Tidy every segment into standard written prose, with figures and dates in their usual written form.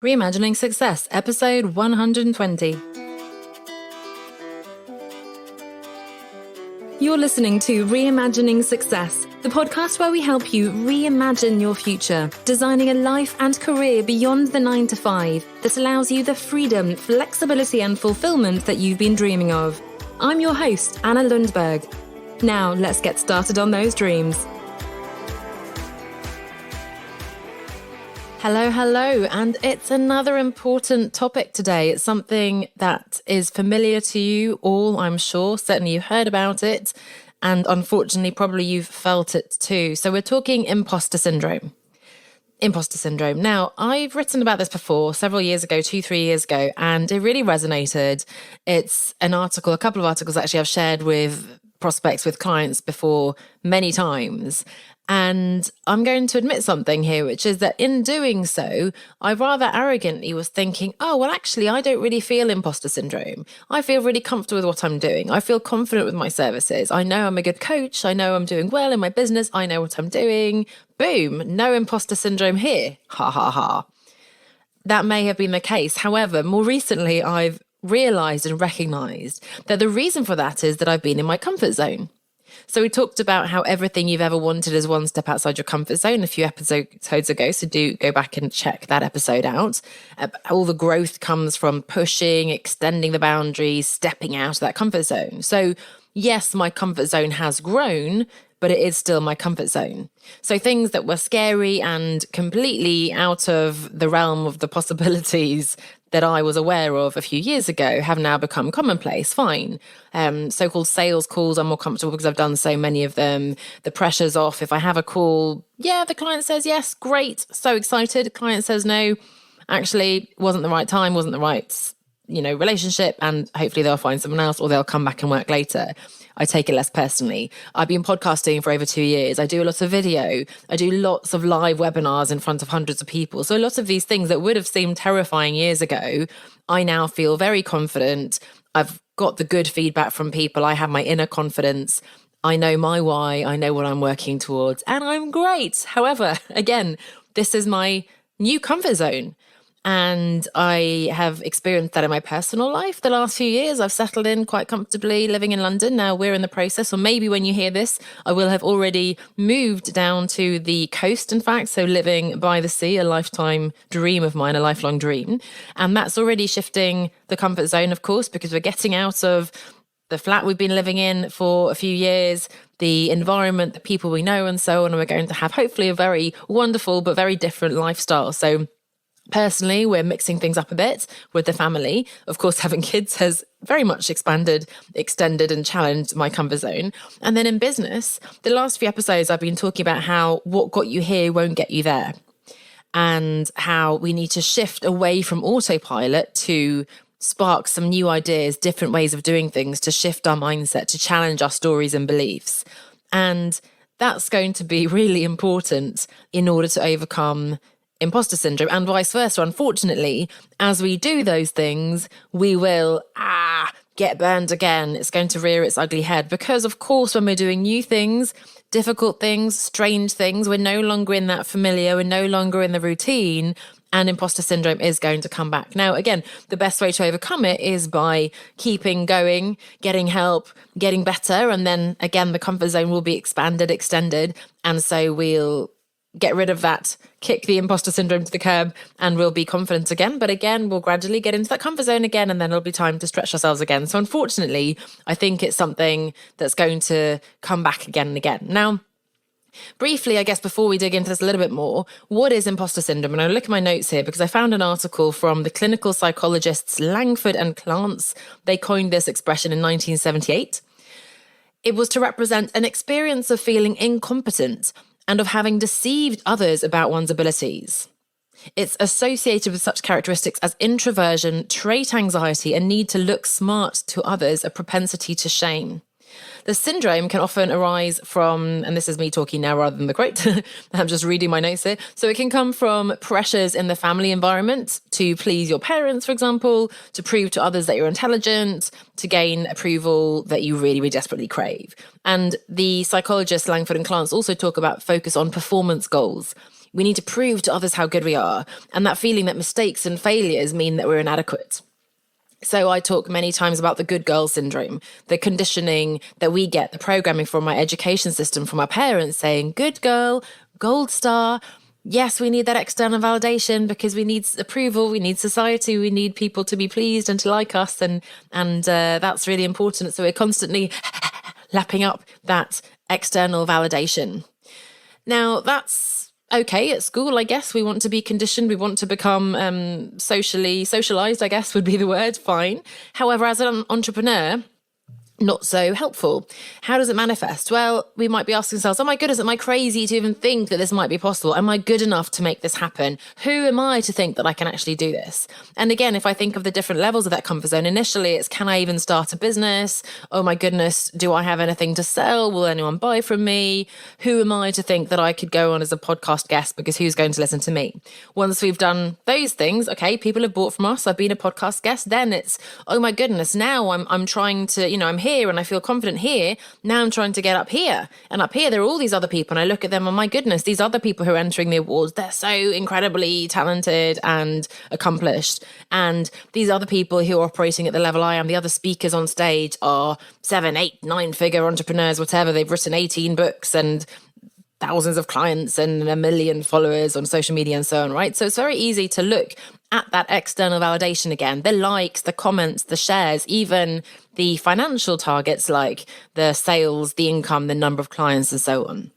Reimagining Success, episode 120. You're listening to Reimagining Success, the podcast where we help you reimagine your future, designing a life and career beyond the 9 to 5 that allows you the freedom, flexibility, and fulfillment that you've been dreaming of. I'm your host, Anna Lundberg. Now, let's get started on those dreams. Hello, and it's another important topic today. It's something that is familiar to you all, I'm sure. Certainly you've heard about it, and unfortunately, probably you've felt it too. So we're talking imposter syndrome. Imposter syndrome. Now, I've written about this before, several years ago, 2-3 years ago, and it really resonated. It's an article, a couple of articles actually I've shared with prospects, with clients before many times. And I'm going to admit something here, which is that in doing so, I rather arrogantly was thinking, oh, well, actually, I don't really feel imposter syndrome. I feel really comfortable with what I'm doing. I feel confident with my services. I know I'm a good coach. I know I'm doing well in my business. I know what I'm doing. Boom, no imposter syndrome here. Ha, ha, ha. That may have been the case. However, more recently, I've realized and recognized that the reason for that is that I've been in my comfort zone. So we talked about how everything you've ever wanted is one step outside your comfort zone a few episodes ago. So do go back and check that episode out. All the growth comes from pushing, extending the boundaries, stepping out of that comfort zone. So yes, my comfort zone has grown, but it is still my comfort zone. So things that were scary and completely out of the realm of the possibilities that I was aware of a few years ago have now become commonplace. Fine. So-called sales calls, I'm more comfortable because I've done so many of them. The pressure's off. If I have a call, yeah, the client says yes, great, so excited. The client says no, actually wasn't the right time, wasn't the right, relationship, and hopefully they'll find someone else or they'll come back and work later. I take it less personally. I've been podcasting for over 2 years. I do a lot of video. I do lots of live webinars in front of hundreds of people. So a lot of these things that would have seemed terrifying years ago, I now feel very confident. I've got the good feedback from people. I have my inner confidence. I know my why. I know what I'm working towards, and I'm great. However, again, this is my new comfort zone. And I have experienced that in my personal life. The last few years, I've settled in quite comfortably living in London. Now we're in the process, or maybe when you hear this, I will have already moved down to the coast, in fact. So living by the sea, a lifetime dream of mine, a lifelong dream. And that's already shifting the comfort zone, of course, because we're getting out of the flat we've been living in for a few years, the environment, the people we know, and so on. And we're going to have hopefully a very wonderful but very different lifestyle. So personally, we're mixing things up a bit with the family. Of course, having kids has very much expanded, extended, and challenged my comfort zone. And then in business, the last few episodes, I've been talking about how what got you here won't get you there, and how we need to shift away from autopilot to spark some new ideas, different ways of doing things, to shift our mindset, to challenge our stories and beliefs. And that's going to be really important in order to overcome imposter syndrome, and vice versa. Unfortunately, as we do those things, we will get burned again. It's going to rear its ugly head because, of course, when we're doing new things, difficult things, strange things, we're no longer in that familiar, we're no longer in the routine, and imposter syndrome is going to come back. Now, again, the best way to overcome it is by keeping going, getting help, getting better, and then again, the comfort zone will be expanded, extended, and so we'll get rid of that, kick the imposter syndrome to the curb, and we'll be confident again. But again, we'll gradually get into that comfort zone again, and then it'll be time to stretch ourselves again. So unfortunately, I think it's something that's going to come back again and again. Now, briefly, I guess before we dig into this a little bit more, what is imposter syndrome? And I look at my notes here because I found an article from the clinical psychologists Langford and Clance. They coined this expression in 1978. It was to represent an experience of feeling incompetent and of having deceived others about one's abilities. It's associated with such characteristics as introversion, trait anxiety, a need to look smart to others, a propensity to shame. The syndrome can often arise from, and this is me talking now rather than the quote, I'm just reading my notes here. So it can come from pressures in the family environment to please your parents, for example, to prove to others that you're intelligent, to gain approval that you really, really desperately crave. And the psychologists Langford and Clance also talk about focus on performance goals. We need to prove to others how good we are. And that feeling that mistakes and failures mean that we're inadequate. So I talk many times about the good girl syndrome, the conditioning that we get, the programming from our education system, from our parents saying, good girl, gold star. Yes, we need that external validation because we need approval, we need society, we need people to be pleased and to like us. And that's really important. So we're constantly lapping up that external validation. Now, that's okay at school, I guess. We want to be conditioned. We want to become socialized, I guess would be the word. Fine. However, as an entrepreneur, not so helpful. How does it manifest? Well, we might be asking ourselves, oh my goodness, am I crazy to even think that this might be possible? Am I good enough to make this happen? Who am I to think that I can actually do this? And again, if I think of the different levels of that comfort zone, initially it's, can I even start a business? Oh my goodness, do I have anything to sell? Will anyone buy from me? Who am I to think that I could go on as a podcast guest because who's going to listen to me? Once we've done those things, okay, people have bought from us, I've been a podcast guest, then it's, oh my goodness, now I'm trying to, I'm here and I feel confident here. Now I'm trying to get up here. And up here, there are all these other people. And I look at them, and my goodness, these other people who are entering the awards, they're so incredibly talented and accomplished. And these other people who are operating at the level I am, the other speakers on stage are 7, 8, 9-figure entrepreneurs, whatever. They've written 18 books and thousands of clients and 1 million followers on social media and so on, right? So it's very easy to look at that external validation again, the likes, the comments, the shares, even the financial targets like the sales, the income, the number of clients and so on.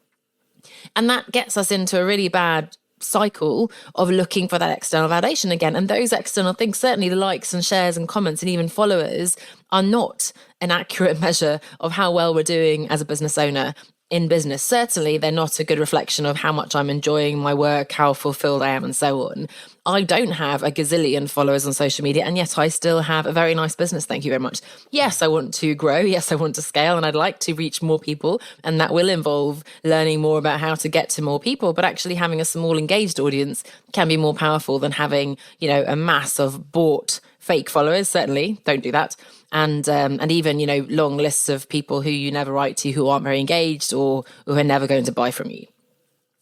And that gets us into a really bad cycle of looking for that external validation again. And those external things, certainly the likes and shares and comments and even followers, are not an accurate measure of how well we're doing as a business owner in business. Certainly, they're not a good reflection of how much I'm enjoying my work, how fulfilled I am, and so on. I don't have a gazillion followers on social media, and yet I still have a very nice business. Thank you very much. Yes, I want to grow. Yes, I want to scale, and I'd like to reach more people, and that will involve learning more about how to get to more people. But actually having a small engaged audience can be more powerful than having, a mass of bought fake followers. Certainly, don't do that. And even, long lists of people who you never write to who aren't very engaged or who are never going to buy from you.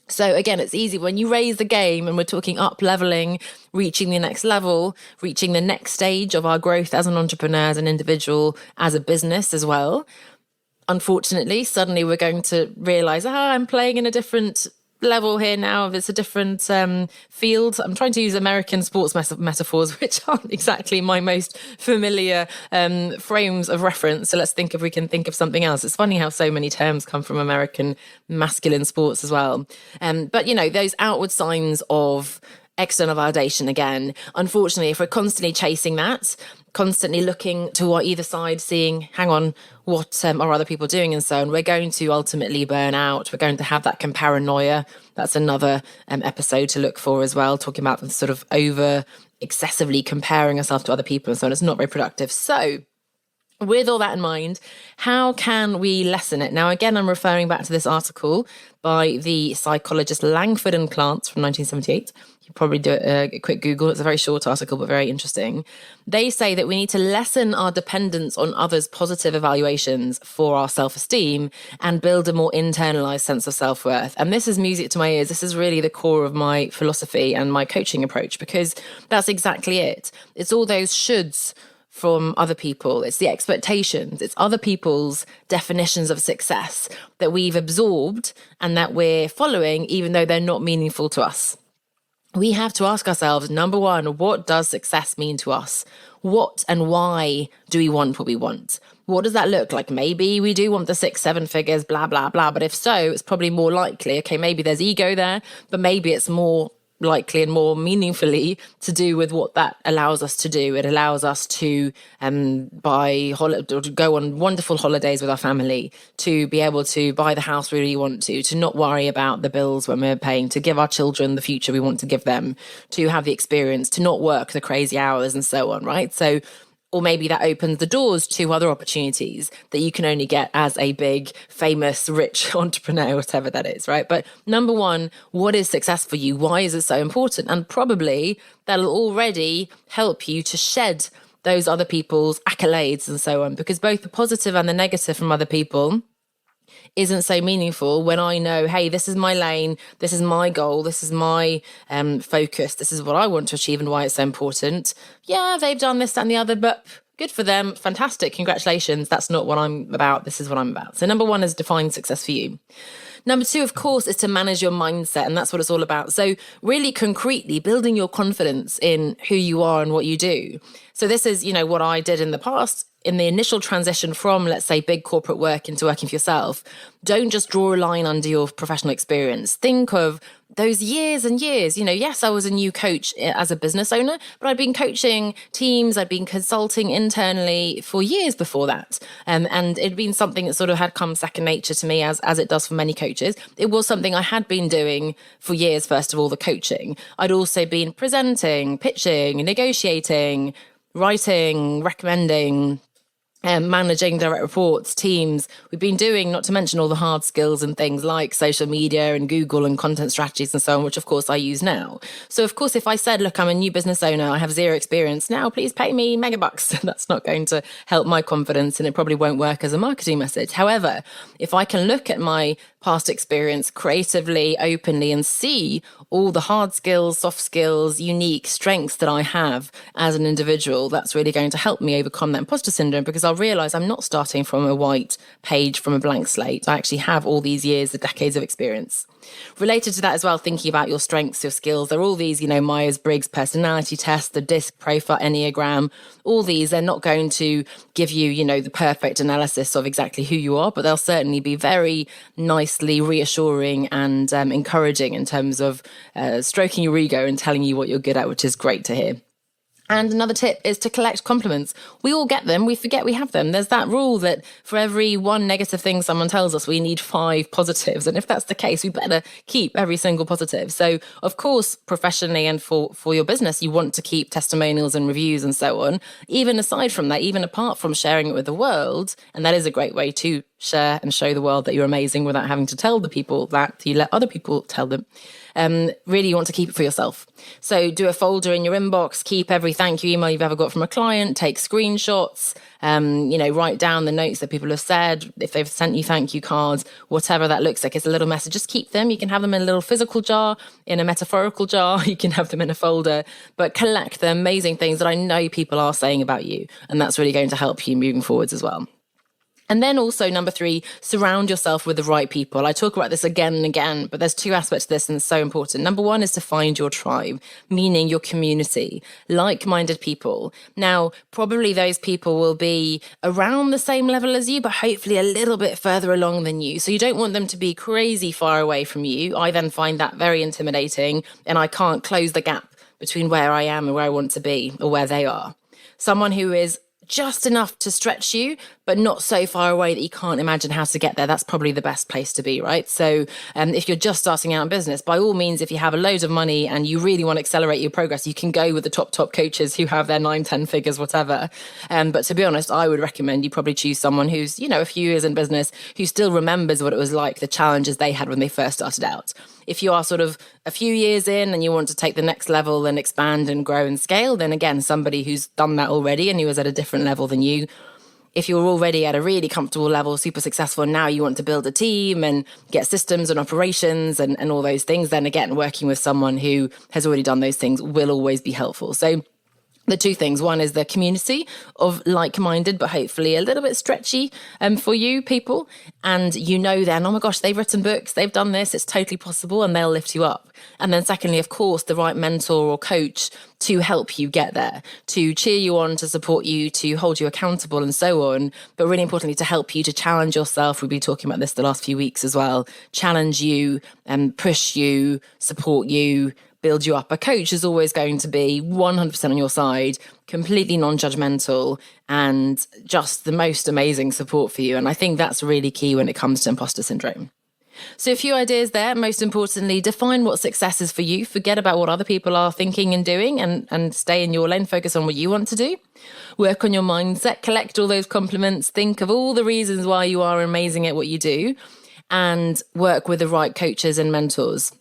So again, it's easy when you raise the game and we're talking up leveling, reaching the next level, reaching the next stage of our growth as an entrepreneur, as an individual, as a business as well. Unfortunately, suddenly we're going to realize, I'm playing in a different level here now. It's a different field. I'm trying to use American sports metaphors, which aren't exactly my most familiar frames of reference. So let's think if we can think of something else. It's funny how so many terms come from American masculine sports as well. But, those outward signs of external validation again, unfortunately, if we're constantly chasing that, constantly looking to either side, seeing, hang on, what are other people doing and so on, we're going to ultimately burn out. We're going to have that comparanoia. That's another episode to look for as well, talking about the sort of excessively comparing ourselves to other people and so on. It's not very productive. So with all that in mind, how can we lessen it? Now, again, I'm referring back to this article by the psychologist Langford and Clance from 1978. You probably do a quick Google. It's a very short article, but very interesting. They say that we need to lessen our dependence on others' positive evaluations for our self-esteem and build a more internalized sense of self-worth. And this is music to my ears. This is really the core of my philosophy and my coaching approach, because that's exactly it. It's all those shoulds from other people. It's the expectations. It's other people's definitions of success that we've absorbed and that we're following, even though they're not meaningful to us. We have to ask ourselves, number one, what does success mean to us? What and why do we want what we want? What does that look like? Maybe we do want the 6, 7 figures, blah, blah, blah. But if so, it's probably more likely, okay, maybe there's ego there, but maybe it's more likely and more meaningfully to do with what that allows us to do. It allows us to go on wonderful holidays with our family, to be able to buy the house we really want to not worry about the bills when we're paying, to give our children the future we want to give them, to have the experience, to not work the crazy hours and so on, right? So, or maybe that opens the doors to other opportunities that you can only get as a big, famous, rich entrepreneur, whatever that is, right? But number one, what is success for you? Why is it so important? And probably that'll already help you to shed those other people's accolades and so on, because both the positive and the negative from other people isn't so meaningful when I know, hey, this is my lane, this is my goal, this is my focus, this is what I want to achieve and why it's so important. Yeah, they've done this, that, and the other, but good for them. Fantastic. Congratulations. That's not what I'm about. This is what I'm about. So number one is define success for you. Number two, of course, is to manage your mindset. And that's what it's all about. So really concretely building your confidence in who you are and what you do. So this is, what I did in the past. In the initial transition from, let's say, big corporate work into working for yourself, don't just draw a line under your professional experience. Think of those years and years. Yes, I was a new coach as a business owner, but I'd been coaching teams, I'd been consulting internally for years before that. And it'd been something that sort of had come second nature to me, as it does for many coaches. It was something I had been doing for years, first of all, the coaching. I'd also been presenting, pitching, negotiating, writing, recommending, managing direct reports, teams. We've been doing, not to mention all the hard skills and things like social media and Google and content strategies and so on, which of course I use now. So of course, if I said, look, I'm a new business owner, I have zero experience now, please pay me megabucks. That's not going to help my confidence, and it probably won't work as a marketing message. However, if I can look at my past experience creatively, openly, and see all the hard skills, soft skills, unique strengths that I have as an individual, that's really going to help me overcome that imposter syndrome, because I'll realize I'm not starting from a white page, from a blank slate. I actually have all these years, the decades of experience. Related to that as well, thinking about your strengths, your skills, there are all these, Myers-Briggs personality tests, the DISC profile, Enneagram, all these, they're not going to give you, the perfect analysis of exactly who you are, but they'll certainly be very nicely reassuring and encouraging in terms of stroking your ego and telling you what you're good at, which is great to hear. And another tip is to collect compliments. We all get them. We forget we have them. There's that rule that for every one negative thing someone tells us, we need 5 positives. And if that's the case, we better keep every single positive. So, of course, professionally and for your business, you want to keep testimonials and reviews and so on. Even aside from that, even apart from sharing it with the world, and that is a great way to share and show the world that you're amazing without having to tell the people that, you let other people tell them. Really, you want to keep it for yourself. So do a folder in your inbox, keep every thank you email you've ever got from a client, take screenshots, write down the notes that people have said, if they've sent you thank you cards, whatever that looks like. It's a little message. Just keep them. You can have them in a little physical jar, in a metaphorical jar. You can have them in a folder, but collect the amazing things that I know people are saying about you. And that's really going to help you moving forwards as well. And then also, number 3, surround yourself with the right people. I talk about this again and again, but there's 2 aspects to this, and it's so important. Number 1 is to find your tribe, meaning your community, like-minded people. Now, probably those people will be around the same level as you, but hopefully a little bit further along than you. So you don't want them to be crazy far away from you. I then find that very intimidating, and I can't close the gap between where I am and where I want to be, or where they are. Someone who is just enough to stretch you, but not so far away that you can't imagine how to get there. That's probably the best place to be, right? So if you're just starting out in business, by all means, if you have a load of money and you really want to accelerate your progress, you can go with the top coaches who have their 9, 10 figures, whatever. But to be honest, I would recommend you probably choose someone who's, a few years in business, who still remembers what it was like, the challenges they had when they first started out. If you are sort of a few years in and you want to take the next level and expand and grow and scale, then again, somebody who's done that already and who is at a different level than you. If you're already at a really comfortable level, super successful, and now you want to build a team and get systems and operations and all those things, then again, working with someone who has already done those things will always be helpful. So the 2 things. One is the community of like-minded, but hopefully a little bit stretchy for you people. And then, oh my gosh, they've written books, they've done this, it's totally possible, and they'll lift you up. And then secondly, of course, the right mentor or coach to help you get there, to cheer you on, to support you, to hold you accountable and so on. But really importantly, to help you to challenge yourself. We've been talking about this the last few weeks as well. Challenge you and push you, support you, build you up. A coach is always going to be 100% on your side, completely non-judgmental, and just the most amazing support for you. And I think that's really key when it comes to imposter syndrome. So a few ideas there. Most importantly, define what success is for you. Forget about what other people are thinking and doing, and stay in your lane. Focus on what you want to do. Work on your mindset. Collect all those compliments. Think of all the reasons why you are amazing at what you do, and work with the right coaches and mentors.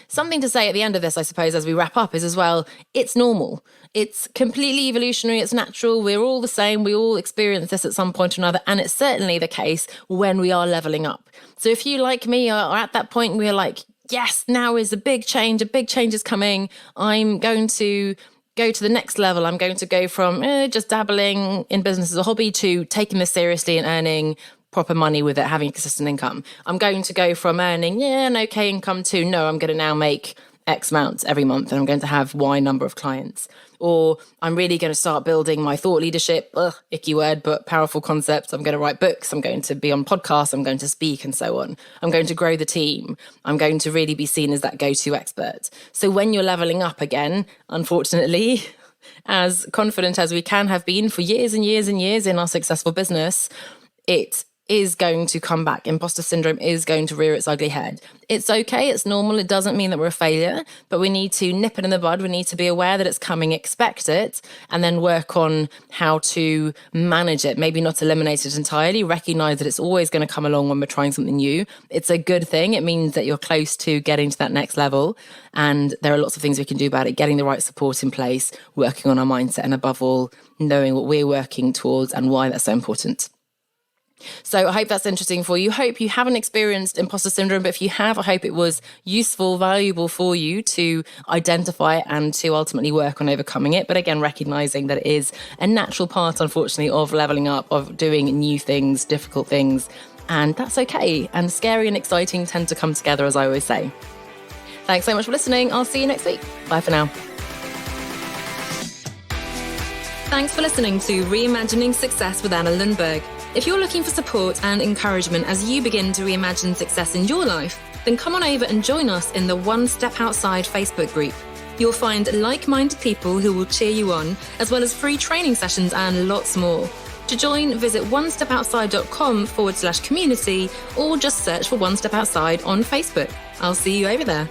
Something to say at the end of this, I suppose, as we wrap up, is as well, it's normal. It's completely evolutionary. It's natural. We're all the same. We all experience this at some point or another. And it's certainly the case when we are leveling up. So if you, like me, are at that point where you're like, yes, now is a big change is coming. I'm going to go to the next level. I'm going to go from just dabbling in business as a hobby to taking this seriously and earning proper money with it, having a consistent income. I'm going to go from earning an okay income to no, I'm going to now make X amount every month and I'm going to have Y number of clients. Or I'm really going to start building my thought leadership, icky word, but powerful concepts. I'm going to write books. I'm going to be on podcasts. I'm going to speak and so on. I'm going to grow the team. I'm going to really be seen as that go-to expert. So when you're leveling up again, unfortunately, as confident as we can have been for years and years and years in our successful business, it is going to come back. Imposter syndrome is going to rear its ugly head. It's okay. It's normal. It doesn't mean that we're a failure, but we need to nip it in the bud. We need to be aware that it's coming, expect it, and then work on how to manage it. Maybe not eliminate it entirely. Recognize that it's always going to come along when we're trying something new. It's a good thing. It means that you're close to getting to that next level. And there are lots of things we can do about it. Getting the right support in place, working on our mindset, and above all, knowing what we're working towards and why that's so important. So I hope that's interesting for you. Hope you haven't experienced imposter syndrome, but if you have, I hope it was useful, valuable for you to identify and to ultimately work on overcoming it. But again, recognizing that it is a natural part, unfortunately, of leveling up, of doing new things, difficult things, and that's okay. And scary and exciting tend to come together, as I always say. Thanks so much for listening. I'll see you next week. Bye for now. Thanks for listening to Reimagining Success with Anna Lundberg. If you're looking for support and encouragement as you begin to reimagine success in your life, then come on over and join us in the One Step Outside Facebook group. You'll find like-minded people who will cheer you on, as well as free training sessions and lots more. To join, visit onestepoutside.com/community or just search for One Step Outside on Facebook. I'll see you over there.